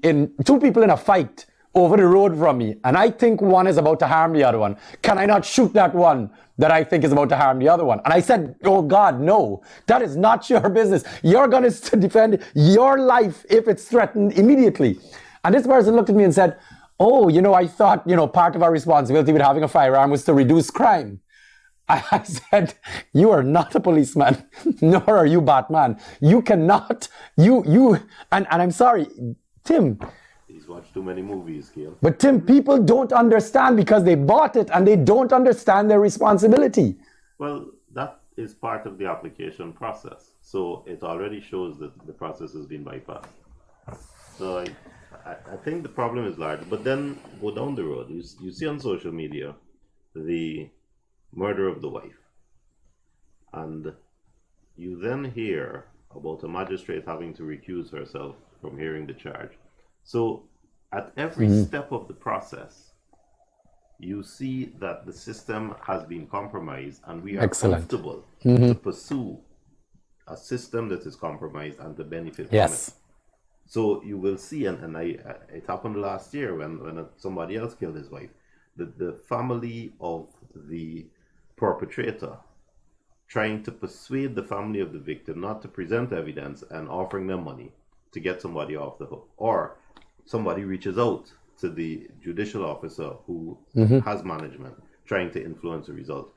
two people in a fight over the road from me, and I think one is about to harm the other one, can I not shoot that one that I think is about to harm the other one. And I said, oh God, no, that is not your business. You're going to defend your life if it's threatened immediately. And this person looked at me and said, oh, I thought, part of our responsibility with having a firearm was to reduce crime. I said, you are not a policeman, nor are you Batman. You cannot, and I'm sorry, Tim. He's watched too many movies, Kian. But Tim, people don't understand because they bought it and they don't understand their responsibility. Well, that is part of the application process. So it already shows that the process has been bypassed. So I think the problem is large. But then go down the road. You see on social media the murder of the wife. And you then hear about a magistrate having to recuse herself from hearing the charge. So at every step of the process, you see that the system has been compromised, and we are comfortable to pursue a system that is compromised and to benefit from it. So you will see, and it happened last year when somebody else killed his wife, the family of the perpetrator trying to persuade the family of the victim not to present evidence and offering them money to get somebody off the hook. Or somebody reaches out to the judicial officer who has management trying to influence the result.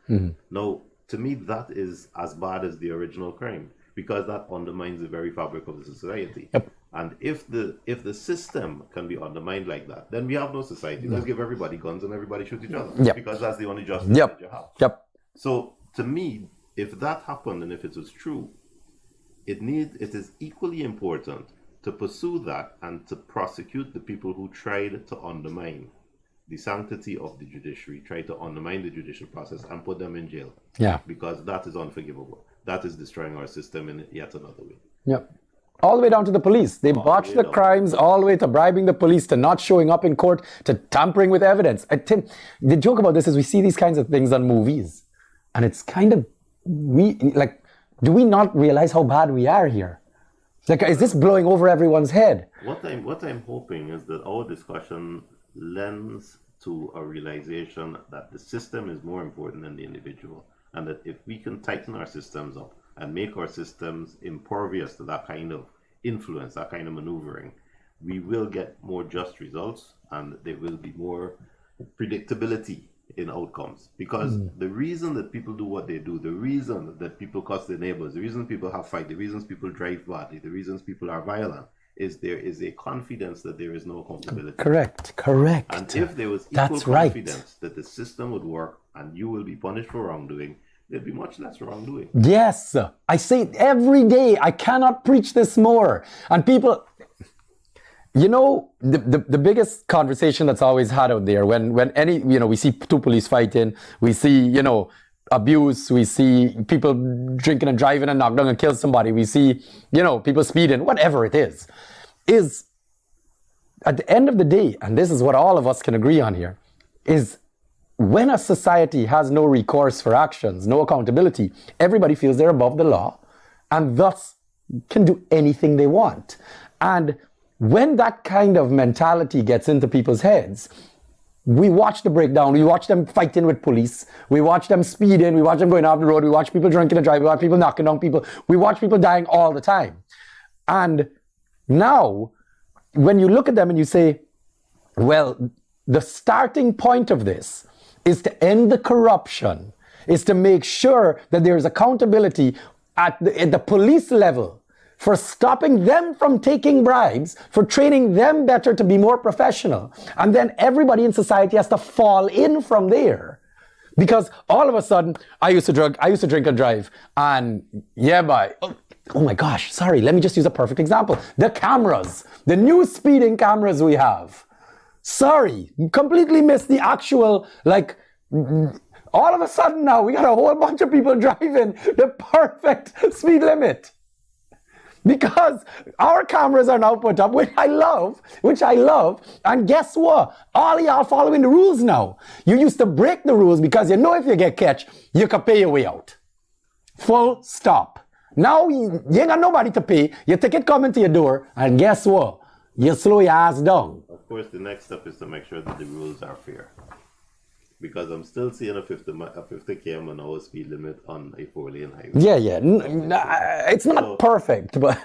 Now, to me, that is as bad as the original crime, because that undermines the very fabric of the society. And if the system can be undermined like that, then we have no society. Let's give everybody guns and everybody shoot each other, because that's the only justice that you have. So to me, if that happened and if it was true, it is equally important to pursue that and to prosecute the people who tried to undermine the sanctity of the judiciary, try to undermine the judicial process and put them in jail. Because that is unforgivable. That is destroying our system in yet another way. All the way down to the police. They botched the crimes all the way to bribing the police, to not showing up in court, to tampering with evidence. Tim, the joke about this is we see these kinds of things on movies. And it's kind of, do we not realize how bad we are here? Is this blowing over everyone's head? What I'm hoping is that our discussion lends to a realization that the system is more important than the individual. And that if we can tighten our systems up and make our systems impervious to that kind of influence, that kind of maneuvering, we will get more just results and there will be more predictability in outcomes. Because the reason that people do what they do, the reason that people cuss their neighbors, the reason people have fight, the reasons people drive badly, the reasons people are violent, is there is a confidence that there is no accountability. Correct. And if there was equal confidence that the system would work and you will be punished for wrongdoing, there'd be much less wrongdoing. Yes, I say it every day. I cannot preach this more. And people, the biggest conversation that's always had out there when any, we see two police fighting, we see, abuse, we see people drinking and driving and knock down and kill somebody, we see, people speeding, whatever it is at the end of the day, and this is what all of us can agree on here, is when a society has no recourse for actions, no accountability, everybody feels they're above the law and thus can do anything they want. And when that kind of mentality gets into people's heads, we watch the breakdown, we watch them fighting with police, we watch them speeding, we watch them going off the road, we watch people drinking and driving, we watch people knocking down people, we watch people dying all the time. And now, when you look at them and you say, well, the starting point of this is to end the corruption, is to make sure that there is accountability at the police level for stopping them from taking bribes, for training them better to be more professional. And then everybody in society has to fall in from there. Because all of a sudden, I used to drink and drive. And oh my gosh, sorry, let me just use a perfect example. The cameras, the new speeding cameras we have. Sorry, completely missed the actual, all of a sudden now we got a whole bunch of people driving the perfect speed limit. Because our cameras are now put up, which I love, and guess what? All of y'all following the rules now. You used to break the rules because if you get catch, you can pay your way out. Full stop. Now you ain't got nobody to pay, your ticket coming to your door, and guess what? You slow your ass down. Of course, the next step is to make sure that the rules are fair. because I'm still seeing a 50 km an hour speed limit on a 4-lane highway. Yeah. It's not perfect, but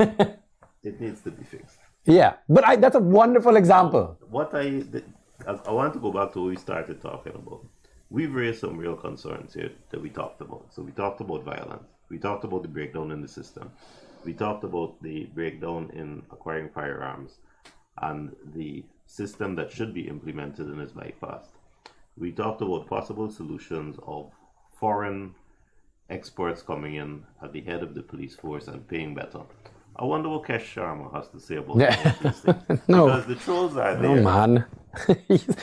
it needs to be fixed. Yeah, but that's a wonderful example. I want to go back to what we started talking about. We've raised some real concerns here that we talked about. So we talked about violence. We talked about the breakdown in the system. We talked about the breakdown in acquiring firearms and the system that should be implemented and is bypassed. We talked about possible solutions of foreign experts coming in at the head of the police force and paying better. I wonder what Kesh Sharma has to say about these things. No. Because the trolls are there. Oh, man.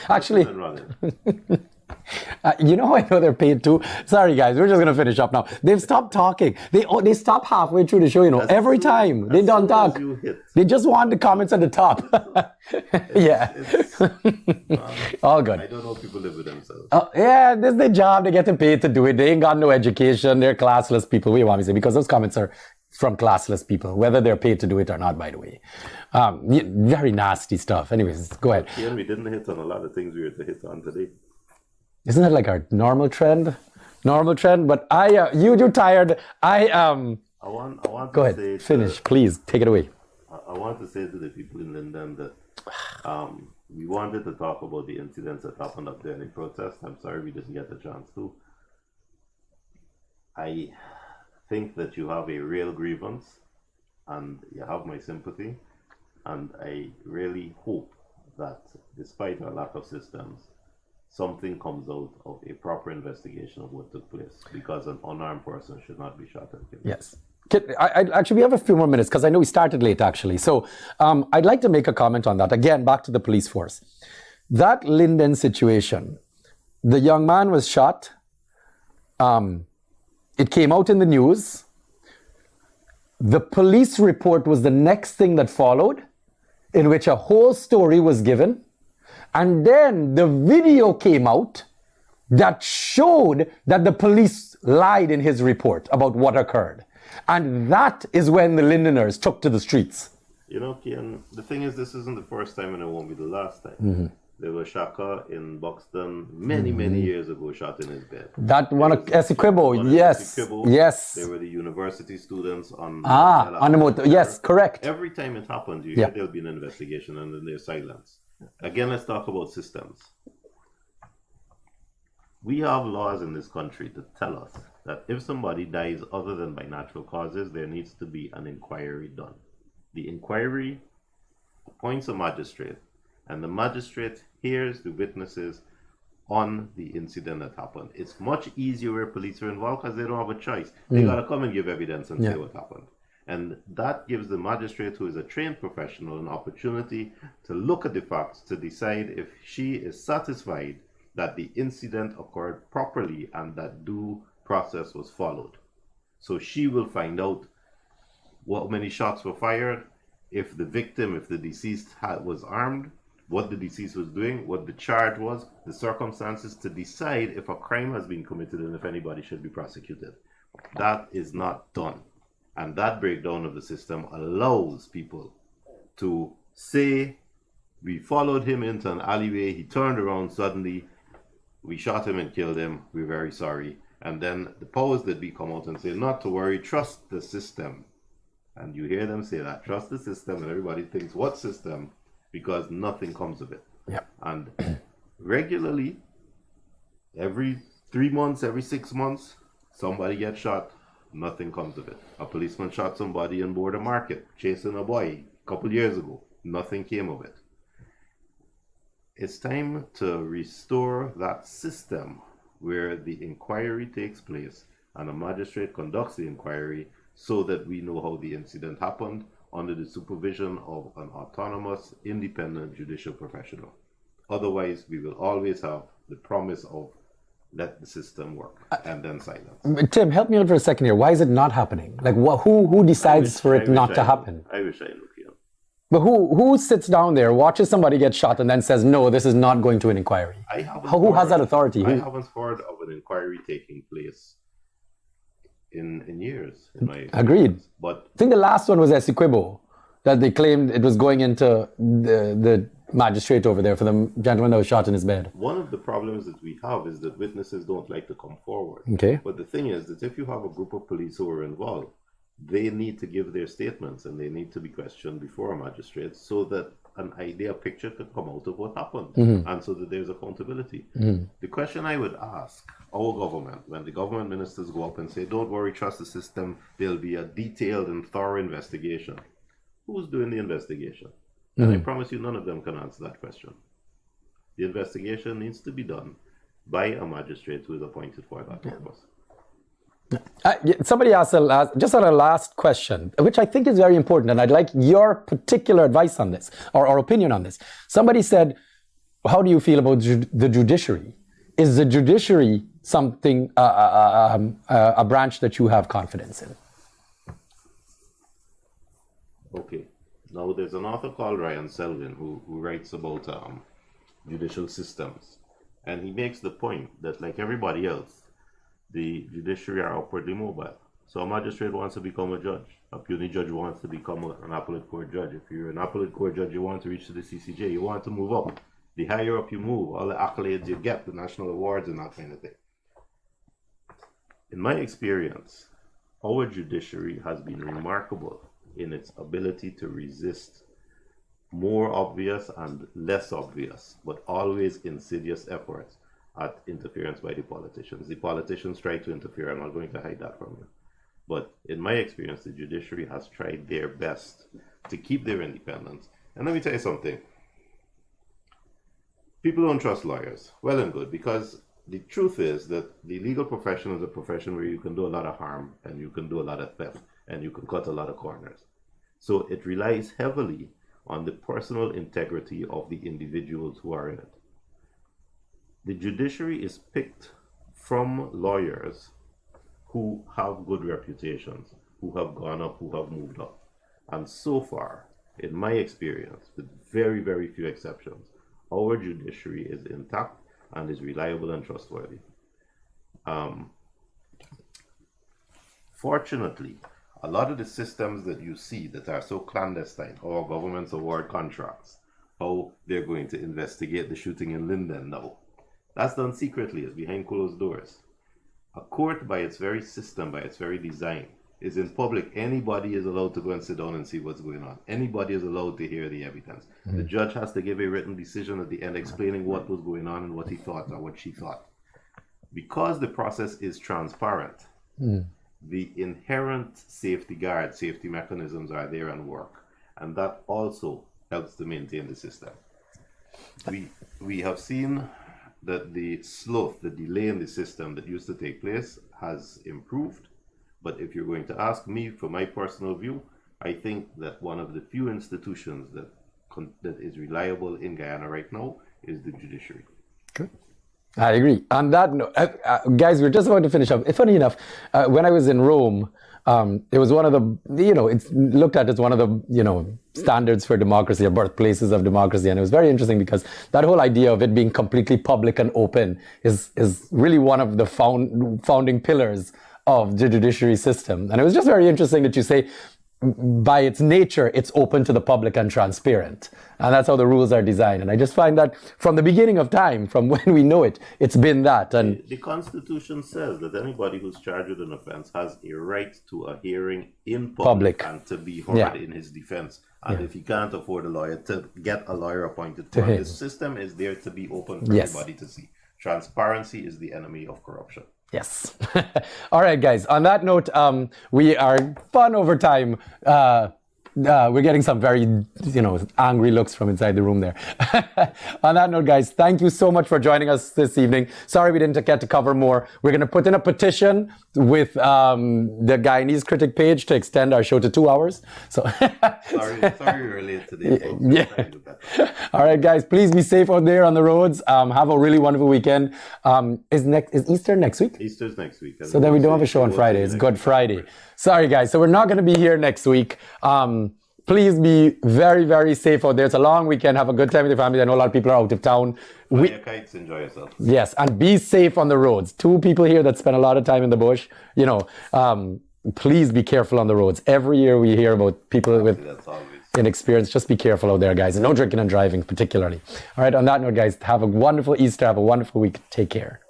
Actually, you know, I know they're paid too. Sorry, guys, we're just going to finish up now. They've stopped talking. They stop halfway through the show, you know, every time. They don't talk. They just want the comments at the top. Yeah. All good. I don't know if people live with themselves. Yeah, this is their job. They get paid to do it. They ain't got no education. They're classless people. What do you want me to say? Because those comments are from classless people, whether they're paid to do it or not, by the way. Very nasty stuff. Anyways, go ahead. Kian, we didn't hit on a lot of things we were to hit on today. Isn't that like our normal trend? But you're tired. I want go ahead, say finish, please, take it away. I want to say to the people in Linden that we wanted to talk about the incidents that happened up there in the protest. I'm sorry we didn't get the chance to. I think that you have a real grievance and you have my sympathy, and I really hope that despite our lack of systems, something comes out of a proper investigation of what took place, because an unarmed person should not be shot and killed. Yes. Actually, we have a few more minutes because I know we started late, actually. So I'd like to make a comment on that. Again, back to the police force. That Linden situation, the young man was shot. It came out in the news. The police report was the next thing that followed, in which a whole story was given. And then the video came out that showed that the police lied in his report about what occurred. And that is when the Lindeners took to the streets. You know, Kian, the thing is, this isn't the first time and it won't be the last time. Mm-hmm. There was Shaka in Buxton many years ago shot in his bed. That one of Essequibo, yes. Yes. There were the university students on the motor. Yes, correct. Every time it happens, you hear there'll be an investigation and then there's silence. Again, let's talk about systems. We have laws in this country that tell us that if somebody dies other than by natural causes, there needs to be an inquiry done. The inquiry appoints a magistrate, and the magistrate hears the witnesses on the incident that happened. It's much easier where police are involved because they don't have a choice. They got to come and give evidence and say what happened. And that gives the magistrate, who is a trained professional, an opportunity to look at the facts to decide if she is satisfied that the incident occurred properly and that due process was followed. So she will find out what many shots were fired, if the victim, if the deceased was armed, what the deceased was doing, what the charge was, the circumstances, to decide if a crime has been committed and if anybody should be prosecuted. That is not done. And that breakdown of the system allows people to say, we followed him into an alleyway, he turned around suddenly, we shot him and killed him, we're very sorry. And then the powers that be come out and say, not to worry, trust the system. And you hear them say that, trust the system, and everybody thinks, what system? Because nothing comes of it. Yep. And regularly, every 3 months, every 6 months, somebody gets shot, nothing comes of it. A policeman shot somebody on Border Market, chasing a boy a couple years ago, nothing came of it. It's time to restore that system where the inquiry takes place and a magistrate conducts the inquiry so that we know how the incident happened under the supervision of an autonomous, independent judicial professional. Otherwise, we will always have the promise of let the system work and then silence. Tim, help me out for a second here. Why is it not happening? Like, who decides for it not to happen? I wish I knew. But who sits down there, watches somebody get shot, and then says, no, this is not going to an inquiry? Who has that authority? I haven't heard of an inquiry taking place in years. In my Agreed. But I think the last one was Essequibo. that they claimed it was going into the magistrate over there for the gentleman that was shot in his bed. One of the problems that we have is that witnesses don't like to come forward. Okay. But the thing is that if you have a group of police who are involved, they need to give their statements and they need to be questioned before a magistrate so that an idea, a picture could come out of what happened, and so that there's accountability. The question I would ask our government, when the government ministers go up and say, don't worry, trust the system, there'll be a detailed and thorough investigation. Who's doing the investigation? And I promise you, none of them can answer that question. The investigation needs to be done by a magistrate who is appointed for that purpose. Somebody asked just on a last question, which I think is very important, and I'd like your particular advice on this, or opinion on this. Somebody said, how do you feel about the judiciary? Is the judiciary something, a branch that you have confidence in? Okay. Now, there's an author called Ryan Selvin who writes about judicial systems. And he makes the point that, like everybody else, the judiciary are upwardly mobile. So a magistrate wants to become a judge. A puisne judge wants to become an appellate court judge. If you're an appellate court judge, you want to reach to the CCJ. You want to move up. The higher up you move, all the accolades you get, the national awards and that kind of thing. In my experience, our judiciary has been remarkable in its ability to resist more obvious and less obvious, but always insidious efforts at interference by the politicians. The politicians try to interfere. I'm not going to hide that from you. But in my experience, the judiciary has tried their best to keep their independence. And let me tell you something. People don't trust lawyers. Well and good, because the truth is that the legal profession is a profession where you can do a lot of harm and you can do a lot of theft and you can cut a lot of corners. So it relies heavily on the personal integrity of the individuals who are in it. The judiciary is picked from lawyers who have good reputations, who have gone up, who have moved up. And so far, in my experience, with very, very few exceptions, our judiciary is intact and is reliable and trustworthy. Fortunately, a lot of the systems that you see that are so clandestine, our government's award contracts, how they're going to investigate the shooting in Linden now, that's done secretly, it's behind closed doors. A court, by its very system, by its very design, is in public. Anybody is allowed to go and sit down and see what's going on. Anybody is allowed to hear the evidence. The judge has to give a written decision at the end explaining what was going on and what he thought or what she thought. Because the process is transparent, the inherent safety guards, safety mechanisms are there and work. And that also helps to maintain the system. We have seen that the sloth, the delay in the system that used to take place has improved. But if you're going to ask me for my personal view, I think that one of the few institutions that is reliable in Guyana right now is the judiciary. Good. I agree. On that note, guys, we're just about to finish up. Funny enough, when I was in Rome, it was one of the, it's looked at as one of the, standards for democracy or birthplaces of democracy. And it was very interesting because that whole idea of it being completely public and open is really one of the founding pillars of the judiciary system. And it was just very interesting that you say, by its nature, it's open to the public and transparent. And that's how the rules are designed. And I just find that from the beginning of time, from when we know it, it's been that. And the Constitution says that anybody who's charged with an offense has a right to a hearing in public. And to be heard in his defense. And if he can't afford a lawyer, to get a lawyer appointed for him. The system is there to be open for everybody to see. Transparency is the enemy of corruption. Yes. All right, guys. On that note, we are fun over time. We're getting some very, angry looks from inside the room there. On that note, guys, thank you so much for joining us this evening. Sorry we didn't get to cover more. We're going to put in a petition with the Guyanese Critic page to extend our show to 2 hours. So sorry we're late today. Yeah. All right, guys, please be safe out there on the roads. Have a really wonderful weekend. Is Easter next week? Easter's next week. So then we don't have a show on Friday. It's Good Friday. Sorry, guys. So we're not going to be here next week. Please be very, very safe out there. It's a long weekend. Have a good time with your family. I know a lot of people are out of town. Fly your kites, enjoy yourself. Yes, and be safe on the roads. 2 people here that spend a lot of time in the bush. Please be careful on the roads. Every year we hear about people with... That's always. inexperience. Just be careful out there, guys, and no drinking and driving particularly. All right, on that note, guys, have a wonderful Easter, have a wonderful week. Take care.